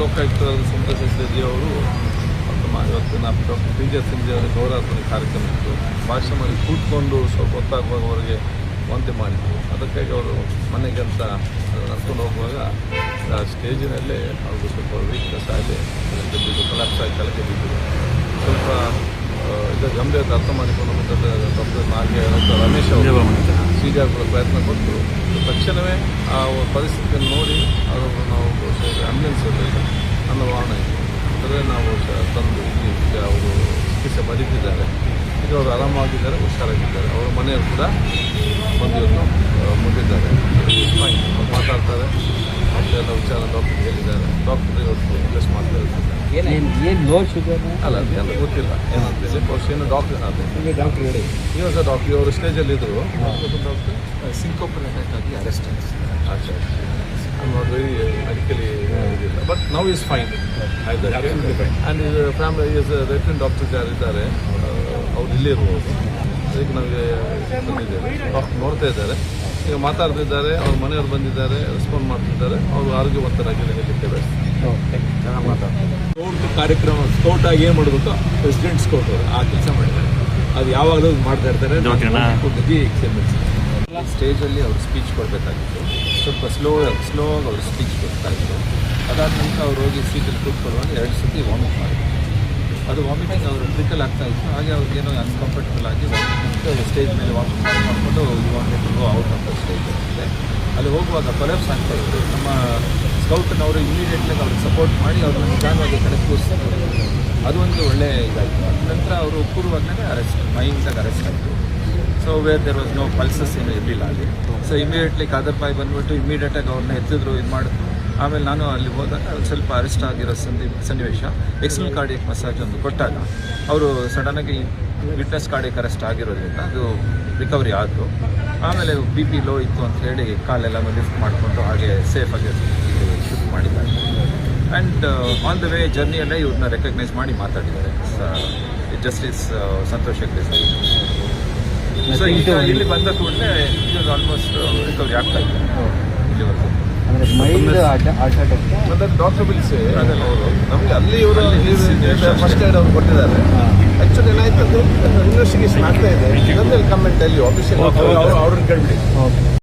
ಲೋಕಾಯುಕ್ತರಾದ ಸಂತೋಷ್ ರೆಡ್ಡಿ ಅವರು ಇವತ್ತಿನ doctor PJ Singh ಅವರ ಗೌರವಾರ್ಪಣೆ ಕಾರ್ಯಕ್ರಮ ಇತ್ತು. ಭಾಷಣ ಮಾಡಿ ಕೂತ್ಕೊಂಡು ಸ್ವಲ್ಪ ಹೊತ್ತಾಗುವವರೆಗೆ ವಾಂತಿ ಮಾಡಿದರು. ಅದಕ್ಕಾಗಿ ಅವರು ಮನೆಗೆ ಅಂತ ನಡ್ಕೊಂಡು ಹೋಗುವಾಗ ಸ್ಟೇಜಿನಲ್ಲೇ ಅವ್ರಿಗೆ ಸ್ವಲ್ಪ ವೀಕ್ನೆಸ್ ಆಗಿ ಬಿದ್ದು ಕೊಲಾಪ್ಸ್ ಆಗಿ ಕೆಳಗೆ ಬಿದ್ದರು. ಸ್ವಲ್ಪ ಇದು ಗಂಭೀರತೆ ಅರ್ಥ ಮಾಡಿಕೊಂಡು ಡಾಕ್ಟರ್ ನಾಗೆ ಡಾಕ್ಟರ್ ರಮೇಶ್ ಅವರು CJR ಕೂಡ ಪ್ರಯತ್ನ ಕೊಟ್ಟು ತಕ್ಷಣವೇ ಆ ಪರಿಸ್ಥಿತಿಯನ್ನು ನೋಡಿ ಅವರನ್ನು ನಾವು ಆಂಬ್ಯುಲೆನ್ಸ್ ಇರಲಿಲ್ಲ ನನ್ನ ವಾಹನ ಇತ್ತು. ಅಂದರೆ ನಾವು ತಂದು ಇಲ್ಲಿ ಅವರು ಚಿಕಿತ್ಸೆ ಪಡೀತಿದ್ದಾರೆ. ಈಗ ಅವರು ಆರಾಮಾಗಿದ್ದಾರೆ, ಹುಷಾರಾಗಿದ್ದಾರೆ. ಅವರ ಮನೆಯವರು ಕೂಡ ಬಂದು ಮುಟ್ಟಿದ್ದಾರೆ. ಮಾತಾಡ್ತಾರೆ, ಮತ್ತೆಲ್ಲ ವಿಚಾರ ಡಾಕ್ಟರ್ ಹೇಳಿದ್ದಾರೆ. ಡಾಕ್ಟರ್ ಇವತ್ತು ಟೆಸ್ಟ್ ಮಾಡ್ತಾ ಇರ್ತಾರೆ. ಏನು ಲೋ ಶುಗರ್ ಅಲ್ಲ ಅದೇನು ಗೊತ್ತಿಲ್ಲ ಏನಂತೇಳಿ. ಬಹುಶಃ ಏನು ಡಾಕ್ಟರ್ ಡಾಕ್ಟರ್ ಹೇಳಿ ಇವಾಗ ಡಾಕ್ಟರ್ ಅವರು ಸ್ಟೇಜಲ್ಲಿ ಇದ್ದರು. ಡಾಕ್ಟರ್ ಸಿಂಕೋಪಲ್ ಅಟ್ಯಾಕ್ ಆಗಿ ಅರೆಸ್ಟ್ ಆಯ್ತು. not very medically ಇದಿಲ್ಲ, but now is fine. And family is veteran doctors ಯಾರಿದ್ದಾರೆ ಅವ್ರು ಇಲ್ಲೇ ಇರ್ಬೋದು. ಅದಕ್ಕೆ ನಮಗೆ ಬಂದಿದ್ದೇವೆ. ಡಾಕ್ಟರ್ ನೋಡ್ತಾ ಇದ್ದಾರೆ, ಈಗ ಮಾತಾಡ್ತಿದ್ದಾರೆ. ಅವ್ರ ಮನೆಯವರು ಬಂದಿದ್ದಾರೆ, ರೆಸ್ಪಾಂಡ್ ಮಾಡ್ತಿದ್ದಾರೆ. ಅವರು ಆರೋಗ್ಯವಂತರಾಗಿ ಹೇಳಿದ್ದೇವೆ. ಚೆನ್ನಾಗಿ ಮಾತಾಡ್ತಾರೆ. ಸ್ಕೌಟ್ ಕಾರ್ಯಕ್ರಮ ಸ್ಕೌಟ್ ಆಗಿ ಏನು ಮಾಡಬೇಕು ಪ್ರೆಸಿಡೆಂಟ್ ಸ್ಕೌಟ್ ಅವರು ಆ ಕೆಲಸ ಮಾಡಿದ್ದಾರೆ. ಅದು ಯಾವಾಗಲೂ ಮಾಡ್ತಾ ಇರ್ತಾರೆ. ಸ್ಟೇಜಲ್ಲಿ ಅವರು ಸ್ಪೀಚ್ ಕೊಡಬೇಕಾಗಿತ್ತು. ಸ್ವಲ್ಪ ಸ್ಲೋ ಆಗಿ ಅವರು ಸ್ಪೀಚ್ ಕೊಡ್ತಾ ಇದ್ರು. ಅದಾದ ನಂತರ ಅವ್ರು ಹೋಗಿ ಸೀಟಲ್ಲಿ ಕೂತ್ಕೊಳ್ಳುವಾಗ 2 ಸತಿ ವಾಮಿಟ್ ಮಾಡಿದ್ರು. ಅದು ವಾಮಿಟಿಂಗ್ ಅವರು ಕ್ರಿಟಿಕಲ್ ಆಗ್ತಾ ಇತ್ತು. ಹಾಗೆ ಅವ್ರಿಗೇನೋ ಅನ್ಕಂಫರ್ಟಬಲ್ ಆಗಿ ವಾಮಿಟ್ ಸ್ಟೇಜ್ ಮೇಲೆ ವಾಮಿಟ್ ಮಾಡಿಕೊಂಡು vomit out of the stage ಇದೆ. ಅಲ್ಲಿ ಹೋಗುವಾಗ ಕೊಲಾಪ್ಸ್ ಆಗ್ತಾ ಇತ್ತು. ನಮ್ಮ ಸ್ಕೌಟ್ನವರು ಇಮಿಡಿಯೇಟ್ಲಿ ಅವ್ರಿಗೆ ಸಪೋರ್ಟ್ ಮಾಡಿ ಅವ್ರನ್ನ ನಿಧಾನವಾಗಿ ಕಡೆ ಕೂರಿಸ್ತಾರೆ. ಅದು ಒಂದು ಒಳ್ಳೆ ಇದಾಯಿತು. ನಂತರ ಅವರು ಕೂರುವಾಗಲೇ ಮೈಂಡಾಗಿ ಅರೆಸ್ಟ್ ಆಯಿತು. So where there was no pulses ಏನು ಇರಲಿಲ್ಲ ಅಲ್ಲಿ. ಸೊ ಇಮಿಡಿಯೇಟ್ಲಿ ಕಾದರ್ ಪಾಯ್ ಬಂದುಬಿಟ್ಟು ಇಮಿಡಿಯೇಟಾಗಿ ಅವ್ರನ್ನ ಎತ್ತಿದ್ರು, ಇದು ಮಾಡಿದ್ರು. ಆಮೇಲೆ ನಾನು ಅಲ್ಲಿ ಹೋದಾಗ ಸ್ವಲ್ಪ ಅರೆಸ್ಟ್ ಆಗಿರೋ ಸನ್ನಿವೇಶ. ಎಕ್ಸ್ಟರ್ನಲ್ ಕಾರ್ಡಿಯಕ್ ಮಸಾಜ್ ಒಂದು ಕೊಟ್ಟಾಗ ಅವರು ಸಡನ್ನಾಗಿ ವಿಟ್ನೆಸ್ ಕಾರ್ಡಿಯಕ್ ಅರೆಸ್ಟ್ ಆಗಿರೋದ್ರಿಂದ ಅದು ರಿಕವರಿ ಆದರು. ಆಮೇಲೆ BP ಲೋ ಇತ್ತು ಅಂತ ಹೇಳಿ ಕಾಲೆಲ್ಲ ಲಿಫ್ಟ್ ಮಾಡಿಕೊಂಡು ಹಾಗೆ ಸೇಫಾಗಿ ಶಿಫ್ಟ್ ಮಾಡಿದ್ದಾರೆ. ಆ್ಯಂಡ್ ಆನ್ ದ ವೇ ಜರ್ನಿಯಲ್ಲೇ ಇವ್ರನ್ನ ರೆಕಗ್ನೈಸ್ ಮಾಡಿ ಮಾತಾಡಿದ್ದಾರೆ ಜಸ್ಟಿಸ್ ಸಂತೋಷ್ ಹೆಗ್ಡೆ. ಸೊ ಈಗ ಇಲ್ಲಿ ಬಂದ ಕೂಡಲೇ ಇದು ಆಲ್ಮೋಸ್ಟ್ ರಿಕವರಿ ಆಗ್ತಾ ಇದೆ ಇಲ್ಲಿವರೆಗೂ. ಮತ್ತೆ ಡಾಕ್ಟರ್ ಬಿಲ್ಸೆ ಅವರು ನಮಗೆ ಅಲ್ಲಿ ಇವರು ಫಸ್ಟ್ ಏಡ್ ಅವ್ರು ಕೊಟ್ಟಿದ್ದಾರೆ. ಆ್ಯಕ್ಚುಲಿ ಏನಾಯ್ತು ಅಂದರೆ ಇನ್ವೆಸ್ಟಿಗೇಷನ್ ಆಗ್ತಾ ಇದೆ. ಕಮೆಂಟ್ ಅಲ್ಲಿ ಆಫೀಷಿಯಲ್ ಅವ್ರನ್ನ ಕೇಳ್ಬಿಡಿ.